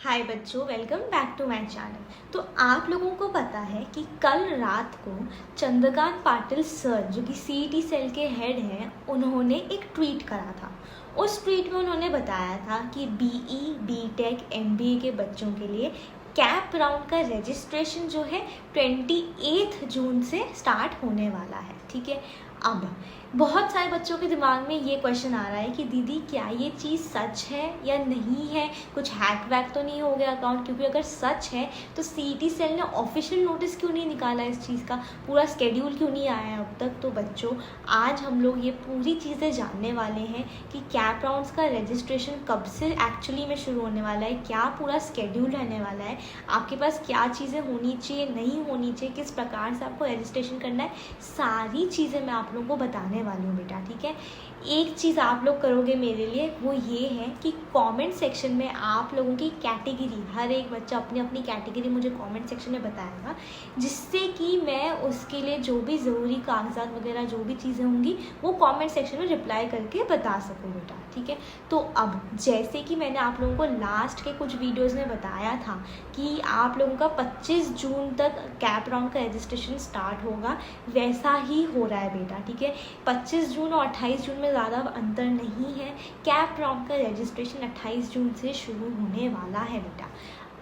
हाय बच्चों, welcome back to my channel. तो आप लोगों को पता है कि कल रात को चंद्रकांत पाटिल सर जो कि सीईटी सेल के हेड हैं, उन्होंने एक ट्वीट करा था। उस ट्वीट में उन्होंने बताया था कि बीई, बीटेक, एमबीए के बच्चों के लिए कैप राउंड का रजिस्ट्रेशन जो है 28 जून से स्टार्ट होने वाला है। ठीक है, अब बहुत सारे बच्चों के दिमाग में ये क्वेश्चन आ रहा है कि दीदी क्या ये चीज़ सच है या नहीं है, कुछ हैक वैक तो नहीं हो गया अकाउंट, क्योंकि अगर सच है तो सीईटी सेल ने ऑफिशियल नोटिस क्यों नहीं निकाला, इस चीज़ का पूरा स्केड्यूल क्यों नहीं आया अब तक। तो बच्चों, आज हम लोग ये पूरी चीज़ें जानने वाले हैं कि कैप राउंड्स का रजिस्ट्रेशन कब से एक्चुअली में शुरू होने वाला है, क्या पूरा स्केड्यूल रहने वाला है, आपके पास क्या चीज़ें होनी चाहिए, नहीं होनी चाहिए, किस प्रकार से आपको रजिस्ट्रेशन करना है, सारी चीज़ें मैं आप लोगों को बताने वाली हूँ बेटा। ठीक है, एक चीज़ आप लोग करोगे मेरे लिए, वो ये है कि कमेंट सेक्शन में आप लोगों की कैटेगरी, हर एक बच्चा अपनी अपनी कैटेगरी मुझे कमेंट सेक्शन में बताएगा, जिससे कि मैं उसके लिए जो भी ज़रूरी कागजात वगैरह जो भी चीज़ें होंगी वो कमेंट सेक्शन में रिप्लाई करके बता सकूँ बेटा। ठीक है, तो अब जैसे कि मैंने आप लोगों को लास्ट के कुछ वीडियोस में बताया था कि आप लोगों का 25 जून तक कैप राउंड का रजिस्ट्रेशन स्टार्ट होगा, वैसा ही हो रहा है बेटा। ठीक है, 25 जून और 28 जून में ज़्यादा अंतर नहीं है। कैप राउंड का रजिस्ट्रेशन 28 जून से शुरू होने वाला है बेटा।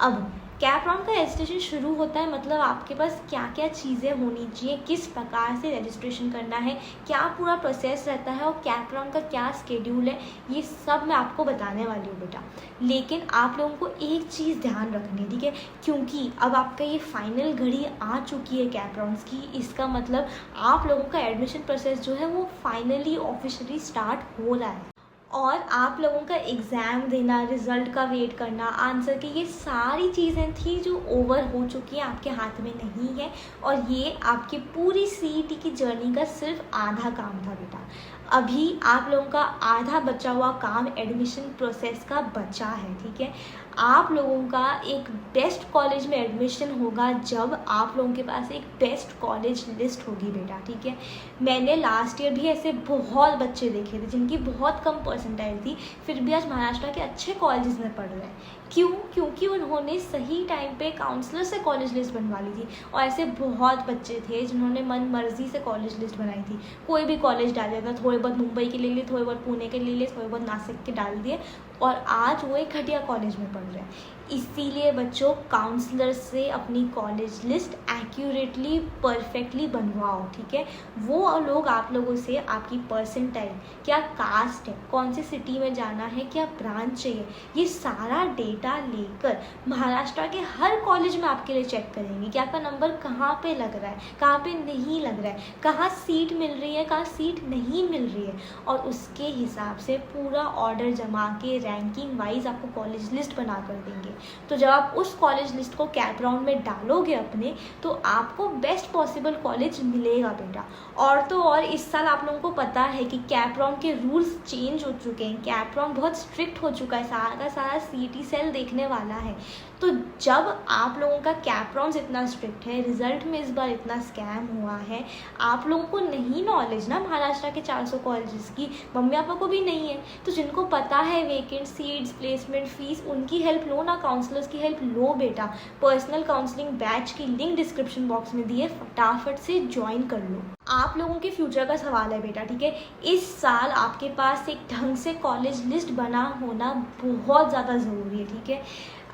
अब कैप राउंड का रजिस्ट्रेशन शुरू होता है मतलब आपके पास क्या क्या चीज़ें होनी चाहिए, किस प्रकार से रजिस्ट्रेशन करना है, क्या पूरा प्रोसेस रहता है और कैप राउंड का क्या स्केड्यूल है, ये सब मैं आपको बताने वाली हूँ बेटा। लेकिन आप लोगों को एक चीज़ ध्यान रखनी है, ठीक है, क्योंकि अब आपका ये फाइनल घड़ी आ चुकी है कैप राउंड्स की। इसका मतलब आप लोगों का एडमिशन प्रोसेस जो है वो फाइनली ऑफिशियली स्टार्ट हो रहा है और आप लोगों का एग्ज़ाम देना, रिज़ल्ट का वेट करना, आंसर की, ये सारी चीज़ें थी जो ओवर हो चुकी हैं, आपके हाथ में नहीं है। और ये आपकी पूरी सीईटी की जर्नी का सिर्फ आधा काम था बेटा। अभी आप लोगों का आधा बचा हुआ काम एडमिशन प्रोसेस का बचा है। ठीक है, आप लोगों का एक बेस्ट कॉलेज में एडमिशन होगा जब आप लोगों के पास एक बेस्ट कॉलेज लिस्ट होगी बेटा। ठीक है, मैंने लास्ट ईयर भी ऐसे बहुत बच्चे देखे थे जिनकी बहुत कम परसेंटाइल थी, फिर भी आज महाराष्ट्र के अच्छे कॉलेजेस में पढ़ रहे हैं। क्यों? क्योंकि उन्होंने सही टाइम पे काउंसलर से कॉलेज लिस्ट बनवा ली थी। और ऐसे बहुत बच्चे थे जिन्होंने मन मर्जी से कॉलेज लिस्ट बनाई थी, कोई भी कॉलेज डाल दिया था, थोड़े बहुत मुंबई के ले लिए, थोड़े बहुत पुणे के ले लिए, थोड़े बहुत नासिक के डाल दिए, और आज वो एक घटिया कॉलेज में पढ़ रहे हैं। इसीलिए बच्चों, काउंसलर से अपनी कॉलेज लिस्ट एक्यूरेटली, परफेक्टली बनवाओ। ठीक है, वो लोग आप लोगों से आपकी परसेंटाइल, क्या कास्ट है, कौन सी सिटी में जाना है, क्या ब्रांच चाहिए, ये सारा डेटा लेकर महाराष्ट्र के हर कॉलेज में आपके लिए चेक करेंगे कि आपका नंबर कहाँ पे लग रहा है, कहाँ पे नहीं लग रहा है, कहाँ सीट मिल रही है, कहाँ सीट नहीं मिल रही है, और उसके हिसाब से पूरा ऑर्डर जमा के रैंकिंग वाइज आपको कॉलेज लिस्ट बना कर देंगे। तो जब आप उस कॉलेज लिस्ट को कैप राउंड में डालोगे अपने, तो आपको बेस्ट पॉसिबल कॉलेज मिलेगा बेटा। और तो और इस साल आप लोगों को पता है कि कैप राउंड के रूल्स चेंज हो चुके हैं, कैप राउंड बहुत स्ट्रिक्ट हो चुका है, सारा का सारा सीईटी सेल देखने वाला है। तो जब आप लोगों का कैप राउंड इतना स्ट्रिक्ट है, रिजल्ट में इस बार इतना स्कैम हुआ है, आप लोगों को नहीं नॉलेज ना महाराष्ट्र के 400 कॉलेजेस की, मम्मी पापा को भी नहीं है, तो जिनको पता है वेकेंट सीट्स, प्लेसमेंट फीस, उनकी हेल्प लो ना, काउंसलर्स की हेल्प लो बेटा। पर्सनल काउंसलिंग बैच की लिंक डिस्क्रिप्शन बॉक्स में दिए, फटाफट से ज्वाइन कर लो। आप लोगों के फ्यूचर का सवाल है बेटा। ठीक है, इस साल आपके पास एक ढंग से कॉलेज लिस्ट बना होना बहुत ज़्यादा ज़रूरी है। ठीक है,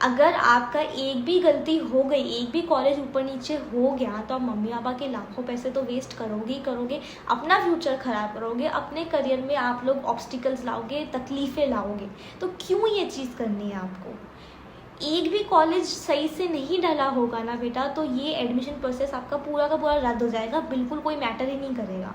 अगर आपका एक भी गलती हो गई, एक भी कॉलेज ऊपर नीचे हो गया, तो आप मम्मी पापा के लाखों पैसे तो वेस्ट करोगे ही करोगे, अपना फ्यूचर ख़राब करोगे, अपने करियर में आप लोग ऑब्स्टिकल्स लाओगे, तकलीफ़ें लाओगे। तो क्यों ये चीज़ करनी है आपको? एक भी कॉलेज सही से नहीं डाला होगा ना बेटा, तो ये एडमिशन प्रोसेस आपका पूरा का पूरा रद्द हो जाएगा, बिल्कुल कोई मैटर ही नहीं करेगा।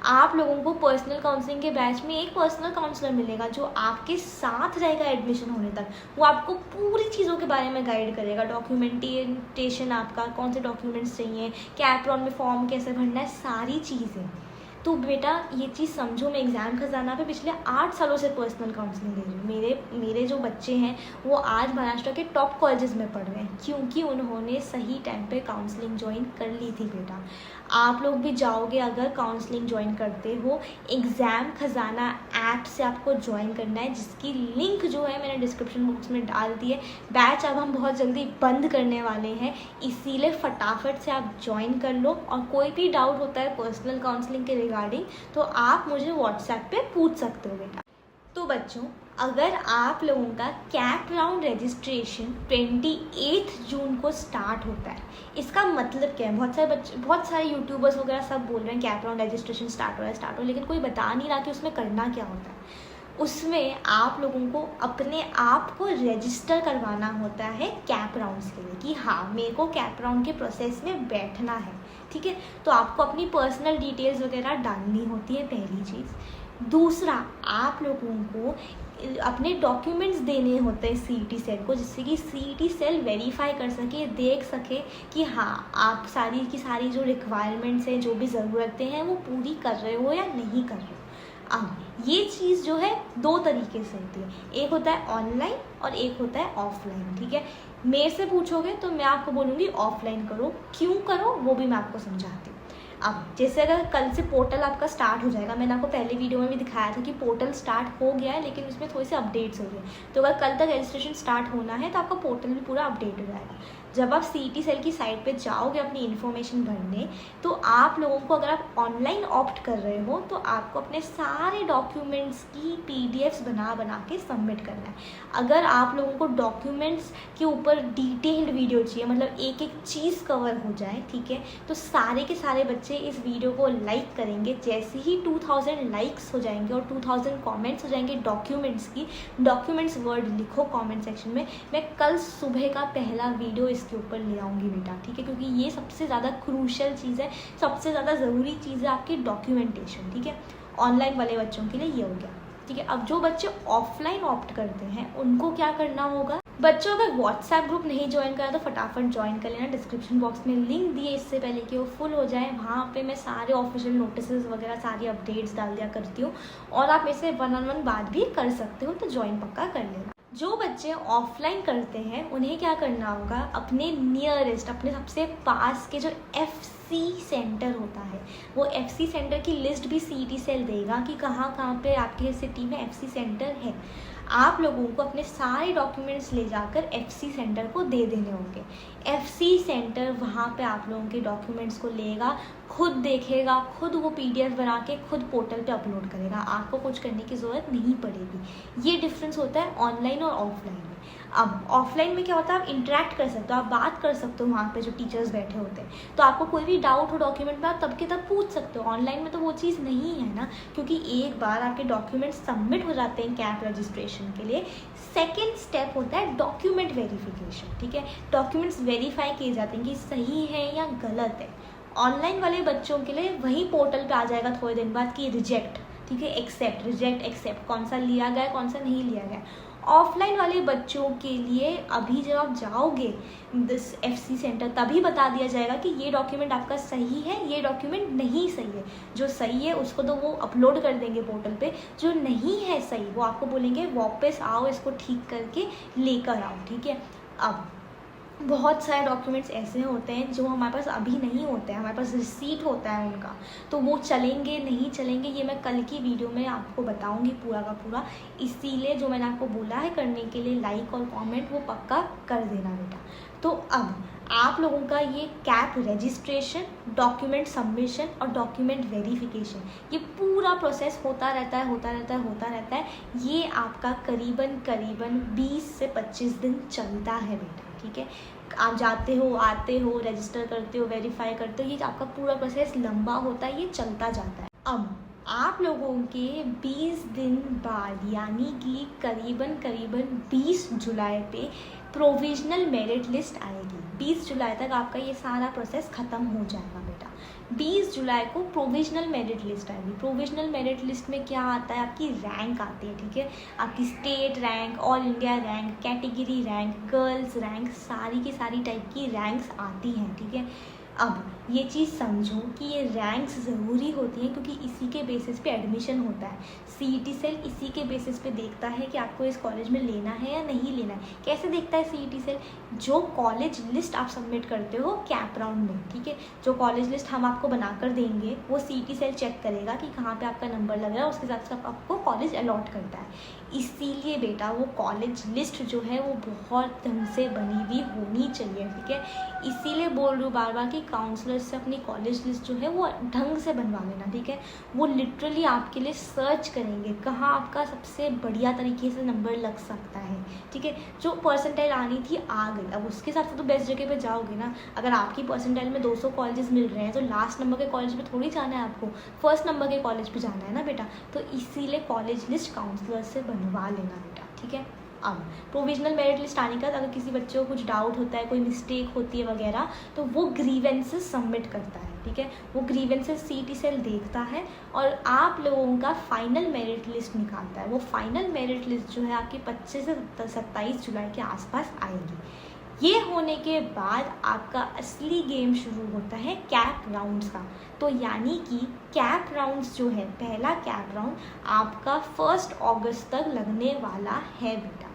आप लोगों को पर्सनल काउंसलिंग के बैच में एक पर्सनल काउंसलर मिलेगा जो आपके साथ रहेगा एडमिशन होने तक। वो आपको पूरी चीज़ों के बारे में गाइड करेगा, डॉक्यूमेंटेशन, आपका कौन से डॉक्यूमेंट्स चाहिए, कैप राउंड में फॉर्म कैसे भरना है, सारी चीज़ें। तो बेटा ये चीज़ समझो, मैं एग्ज़ाम खजाना पे पिछले 8 सालों से पर्सनल काउंसलिंग दे रही हूँ। मेरे जो बच्चे हैं वो आज महाराष्ट्र के टॉप कॉलेजेस में पढ़ रहे हैं, क्योंकि उन्होंने सही टाइम पे काउंसलिंग ज्वाइन कर ली थी बेटा। आप लोग भी जाओगे अगर काउंसलिंग ज्वाइन करते हो, एग्ज़ाम खजाना ऐप से आपको ज्वाइन करना है, जिसकी लिंक जो है मैंने डिस्क्रिप्शन बॉक्स में डाल दी है। बैच अब हम बहुत जल्दी बंद करने वाले हैं, इसीलिए फटाफट से आप ज्वाइन कर लो। और कोई भी डाउट होता है पर्सनल काउंसलिंग के रिगार्डिंग तो आप मुझे व्हाट्सएप पे पूछ सकते हो बेटा। तो बच्चों, अगर आप लोगों का कैप राउंड रजिस्ट्रेशन 28 जून को स्टार्ट होता है, इसका मतलब क्या है? बहुत सारे यूट्यूबर्स वगैरह सब बोल रहे हैं कैप राउंड रजिस्ट्रेशन स्टार्ट हो रहा है, लेकिन कोई बता नहीं रहा कि उसमें करना क्या होता है। उसमें आप लोगों को अपने आप को रजिस्टर करवाना होता है कैप राउंड्स के लिए, कि हाँ मेरे को कैप राउंड के प्रोसेस में बैठना है, ठीक है। तो आपको अपनी पर्सनल डिटेल्स वगैरह डालनी होती है, पहली चीज़। दूसरा, आप लोगों को अपने डॉक्यूमेंट्स देने होते हैं सीईटी सेल को, जिससे कि सीईटी सेल वेरीफाई कर सके, देख सके कि हाँ आप सारी की सारी जो रिक्वायरमेंट्स हैं, जो भी ज़रूरतें हैं वो पूरी कर रहे हो या नहीं कर रहे हो। अब ये चीज़ जो है 2 तरीके से होती है, एक होता है ऑनलाइन और एक होता है ऑफलाइन, ठीक है। मेरे से पूछोगे तो मैं आपको बोलूँगी ऑफलाइन करो, क्यों करो वो भी मैं आपको समझाती हूँ। अब जैसे अगर कल से पोर्टल आपका स्टार्ट हो जाएगा, मैंने आपको पहले वीडियो में भी दिखाया था कि पोर्टल स्टार्ट हो गया है, लेकिन उसमें थोड़ी सी अपडेट्स हो गई। तो अगर कल तक रजिस्ट्रेशन स्टार्ट होना है तो आपका पोर्टल भी पूरा अपडेट हो जाएगा। जब आप सीईटी सेल की साइट पे जाओगे अपनी इन्फॉर्मेशन भरने, तो आप लोगों को, अगर आप ऑनलाइन ऑप्ट कर रहे हो तो आपको अपने सारे डॉक्यूमेंट्स की पीडीएफ्स बना के सबमिट करना है। अगर आप लोगों को डॉक्यूमेंट्स के ऊपर डिटेल्ड वीडियो चाहिए, मतलब एक एक चीज़ कवर हो जाए, ठीक है, तो सारे के सारे बच्चे इस वीडियो को लाइक करेंगे। जैसे ही 2000 लाइक्स हो जाएंगे और 2000 कमेंट्स हो जाएंगे डॉक्यूमेंट्स वर्ड लिखो कमेंट सेक्शन में, मैं कल सुबह का पहला वीडियो इसके ऊपर ले आऊँगी बेटा, ठीक है, क्योंकि ये सबसे ज़्यादा क्रूशल चीज़ है, सबसे ज़्यादा ज़रूरी चीज़ है आपकी डॉक्यूमेंटेशन, ठीक है। ऑनलाइन वाले बच्चों के लिए ये हो गया, ठीक है। अब जो बच्चे ऑफलाइन ऑप्ट करते हैं उनको क्या करना होगा? बच्चों, अगर व्हाट्सएप ग्रुप नहीं ज्वाइन करा तो फटाफट ज्वाइन कर लेना। डिस्क्रिप्शन बॉक्स में लिंक दिए इससे पहले कि वो फुल हो जाए, वहाँ पे मैं सारे ऑफिशियल नोटिसेस वगैरह सारी अपडेट्स डाल दिया करती हूँ, और आप मेरे से 1-on-1 बात भी कर सकते हो, तो ज्वाइन पक्का कर लेना। जो बच्चे ऑफलाइन करते हैं उन्हें क्या करना होगा? अपने नियरेस्ट, अपने सबसे पास के जो FC सेंटर होता है, वो FC सेंटर की लिस्ट भी सीईटी सेल देगा कि कहाँ कहाँ पे आपके सिटी में FC सेंटर है। आप लोगों को अपने सारे डॉक्यूमेंट्स ले जाकर FC सेंटर को दे देने होंगे। FC सेंटर वहाँ पे आप लोगों के डॉक्यूमेंट्स को लेगा, खुद देखेगा, खुद वो PDF बना के खुद पोर्टल पे अपलोड करेगा, आपको कुछ करने की ज़रूरत नहीं पड़ेगी। ये डिफरेंस होता है ऑनलाइन और ऑफलाइन में। अब ऑफलाइन में क्या होता है? आप इंटरेक्ट कर सकते हो, आप बात कर सकते हो वहाँ पे जो टीचर्स बैठे होते हैं, तो आपको कोई भी डाउट हो डॉक्यूमेंट में आप तब के तब पूछ सकते हो। ऑनलाइन में तो वो चीज़ नहीं है ना, क्योंकि एक बार आपके डॉक्यूमेंट्स सबमिट हो जाते हैं कैप रजिस्ट्रेशन के लिए, सेकेंड स्टेप होता है डॉक्यूमेंट वेरिफिकेशन, ठीक है। डॉक्यूमेंट्स वेरीफाई किए जाते हैं कि सही है या गलत है। ऑनलाइन वाले बच्चों के लिए वही पोर्टल पे आ जाएगा थोड़े दिन बाद कि रिजेक्ट, ठीक है, एक्सेप्ट, रिजेक्ट, एक्सेप्ट, कौन सा लिया गया कौन सा नहीं लिया गया। ऑफलाइन वाले बच्चों के लिए अभी जब आप जाओगे दिस FC सेंटर, तभी बता दिया जाएगा कि ये डॉक्यूमेंट आपका सही है, ये डॉक्यूमेंट नहीं सही है। जो सही है उसको तो वो अपलोड कर देंगे पोर्टल पे, जो नहीं है सही वो आपको बोलेंगे वापस आओ, इसको ठीक करके लेकर आओ, ठीक है। अब बहुत सारे डॉक्यूमेंट्स ऐसे होते हैं जो हमारे पास अभी नहीं होते हैं, हमारे पास रिसीट होता है उनका, तो वो चलेंगे नहीं चलेंगे ये मैं कल की वीडियो में आपको बताऊंगी पूरा का पूरा। इसीलिए जो मैंने आपको बोला है करने के लिए, लाइक और कमेंट वो पक्का कर देना बेटा। तो अब आप लोगों का ये कैप रजिस्ट्रेशन, डॉक्यूमेंट सबमिशन और डॉक्यूमेंट वेरिफिकेशन, ये पूरा प्रोसेस होता रहता है। ये आपका करीबन 20 से 25 दिन चलता है बेटा, ठीक है। आप जाते हो, आते हो, रजिस्टर करते हो, वेरीफाई करते हो, ये आपका पूरा प्रोसेस लंबा होता है, ये चलता जाता है। अब आप लोगों के 20 दिन बाद, यानी कि करीबन 20 जुलाई पे प्रोविजनल मेरिट लिस्ट आएगी। 20 जुलाई तक आपका ये सारा प्रोसेस ख़त्म हो जाएगा बेटा। 20 जुलाई को प्रोविजनल मेरिट लिस्ट आएगी। प्रोविजनल मेरिट लिस्ट में क्या आता है? आपकी रैंक आती है, ठीक है। आपकी state rank, all India rank, category rank, girls rank, सारी की सारी टाइप की रैंक्स आती हैं, ठीक है। अब ये चीज़ समझो कि ये रैंक्स ज़रूरी होती हैं क्योंकि इसी के बेसिस पे एडमिशन होता है। सीईटी सेल इसी के बेसिस पे देखता है कि आपको इस कॉलेज में लेना है या नहीं लेना है। कैसे देखता है सीईटी सेल? जो कॉलेज लिस्ट आप सबमिट करते हो कैप राउंड में, ठीक है, जो कॉलेज लिस्ट हम आपको बनाकर देंगे वो सीईटी सेल चेक करेगा कि कहाँ पे आपका नंबर लग रहा है, उसके हिसाब से आपको कॉलेज अलॉट करता है। इसीलिए बेटा वो कॉलेज लिस्ट जो है वो बहुत ढंग से बनी हुई होनी चाहिए, ठीक है। इसीलिए बोल रही हूँ बार बार कि काउंसलर से अपनी कॉलेज लिस्ट जो है वो ढंग से बनवा लेना, ठीक है। वो लिटरली आपके लिए सर्च करेंगे कहाँ आपका सबसे बढ़िया तरीके से नंबर लग सकता है, ठीक है। जो परसेंटाइल आनी थी आ गई, अब उसके हिसाब से तो बेस्ट जगह पे जाओगे ना। अगर आपकी परसेंटाइल में 200 कॉलेजेस मिल रहे हैं तो लास्ट नंबर के कॉलेज पे थोड़ी जाना है आपको, फर्स्ट नंबर के कॉलेज पे जाना है ना बेटा। तो इसीलिए कॉलेज लिस्ट काउंसलर से बनवा लेना बेटा, ठीक है। अब प्रोविजनल मेरिट लिस्ट आने का अगर किसी बच्चे को कुछ डाउट होता है, कोई मिस्टेक होती है वगैरह, तो वो ग्रीवेंसेस सबमिट करता है, ठीक है। वो ग्रीवेंसेस सीईटी सेल देखता है और आप लोगों का फाइनल मेरिट लिस्ट निकालता है। वो फाइनल मेरिट लिस्ट जो है आपकी 25 से 27 जुलाई के आसपास आएगी। ये होने के बाद आपका असली गेम शुरू होता है कैप राउंड्स का। तो यानी कि कैप राउंड्स जो है, पहला कैप राउंड आपका 1 अगस्त तक लगने वाला है बेटा।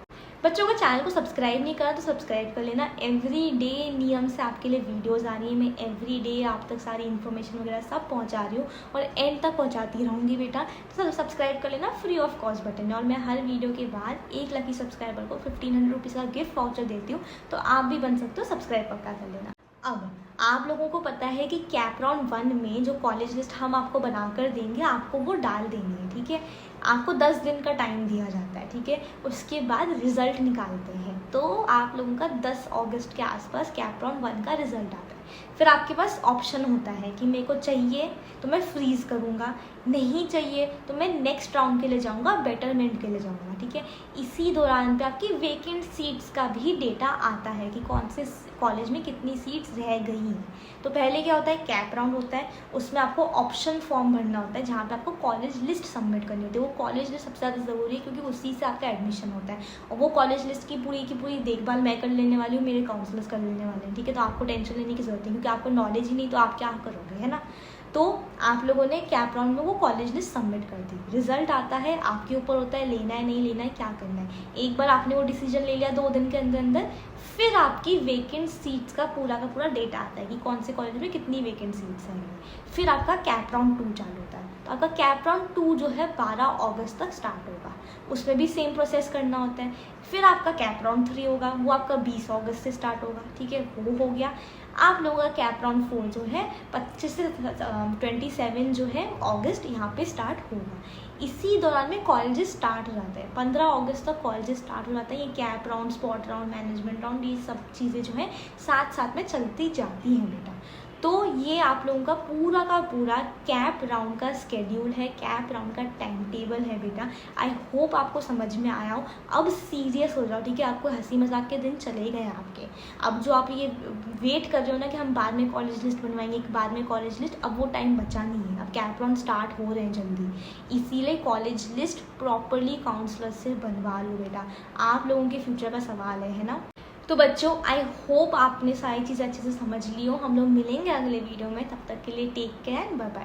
बच्चों का चैनल को सब्सक्राइब नहीं करा तो सब्सक्राइब कर लेना। एवरी डे नियम से आपके लिए वीडियोस आ रही है, मैं एवरी डे आप तक सारी इन्फॉर्मेशन वगैरह सब पहुंचा रही हूँ और एंड तक पहुंचाती रहूँगी बेटा। तो सब्सक्राइब कर लेना, फ्री ऑफ कॉस्ट बटन है। और मैं हर वीडियो के बाद 1 लकी सब्सक्राइबर को 1500 रुपीज़ का गिफ्ट वाउचर देती हूँ, तो आप भी बन सकते हो, सब्सक्राइब पक्का कर लेना। अब आप लोगों को पता है कि कैप राउंड 1 में जो कॉलेज लिस्ट हम आपको बनाकर देंगे आपको वो डाल देनी है, ठीक है। आपको 10 दिन का टाइम दिया जाता है, ठीक है। उसके बाद रिजल्ट निकालते हैं, तो आप लोगों का 10 अगस्त के आसपास कैप राउंड 1 का रिजल्ट आता है। फिर आपके पास ऑप्शन होता है कि मेरे को चाहिए तो मैं फ्रीज़ करूँगा, नहीं चाहिए तो मैं नेक्स्ट राउंड के लिए जाऊँगा, बेटरमेंट के लिए जाऊँगा, ठीक है। इसी दौरान पे आपकी वेकेंट सीट्स का भी डेटा आता है कि कौन से कॉलेज में कितनी सीट्स रह गई हैं। तो पहले क्या होता है, कैप राउंड होता है, उसमें आपको ऑप्शन फॉर्म भरना होता है जहाँ पे आपको कॉलेज लिस्ट सबमिट करनी होती है। वो कॉलेज लिस्ट सबसे ज़्यादा ज़रूरी है क्योंकि उसी से आपका एडमिशन होता है, और वो कॉलेज लिस्ट की पूरी देखभाल मैं कर लेने वाली हूँ, मेरे काउंसलर्स कर लेने वाले हैं, ठीक है। तो आपको टेंशन लेने की ज़रूरत नहीं, क्योंकि आपको नॉलेज ही नहीं तो आप क्या करोगे, है ना। तो आप लोगों ने कैप राउंड में वो कॉलेज लिस्ट सबमिट कर दी, रिजल्ट आता है, आपके ऊपर होता है लेना है नहीं लेना है, क्या करना है। एक बार आपने वो डिसीजन ले लिया 2 दिन के अंदर अंदर, फिर आपकी वेकेंट सीट्स का पूरा डेटा आता है कि कौन से कॉलेज में कितनी वेकेंट सीट्स हैं। फिर आपका कैप राउंड 2 चालू होता है। तो आपका कैप राउंड 2 जो है 12 अगस्त तक स्टार्ट होगा, उसमें भी सेम प्रोसेस करना होता है। फिर आपका कैप राउंड 3 होगा, वो आपका 20 अगस्त से स्टार्ट होगा, ठीक है, वो हो गया। आप लोगों का कैप राउंड 4 जो है 25 से 27 जो है अगस्त यहाँ पे स्टार्ट होगा। इसी दौरान में कॉलेजेस स्टार्ट हो जाते हैं, 15 अगस्त तक कॉलेजेस स्टार्ट हो जाता है। ये cap round, spot round, management round, ये सब चीज़ें जो है साथ साथ में चलती जाती हैं बेटा। तो ये आप लोगों का पूरा कैप राउंड का स्केड्यूल है, कैप राउंड का टाइम टेबल है बेटा। आई होप आपको समझ में आया हो। अब सीरियस हो जाओ, ठीक है। आपको हंसी मजाक के दिन चले गए आपके। अब जो आप ये वेट कर रहे हो ना कि हम बाद में कॉलेज लिस्ट बनवाएंगे, बाद में कॉलेज लिस्ट, अब वो टाइम बचा नहीं है। अब कैप राउंड स्टार्ट हो रहे हैं जल्दी, इसीलिए कॉलेज लिस्ट प्रॉपरली काउंसलर से बनवा लो बेटा। आप लोगों के फ्यूचर का सवाल है ना। तो बच्चों आई होप आपने सारी चीज़ें अच्छे से समझ ली हो। हम लोग मिलेंगे अगले वीडियो में, तब तक के लिए टेक केयर, बाय बाय।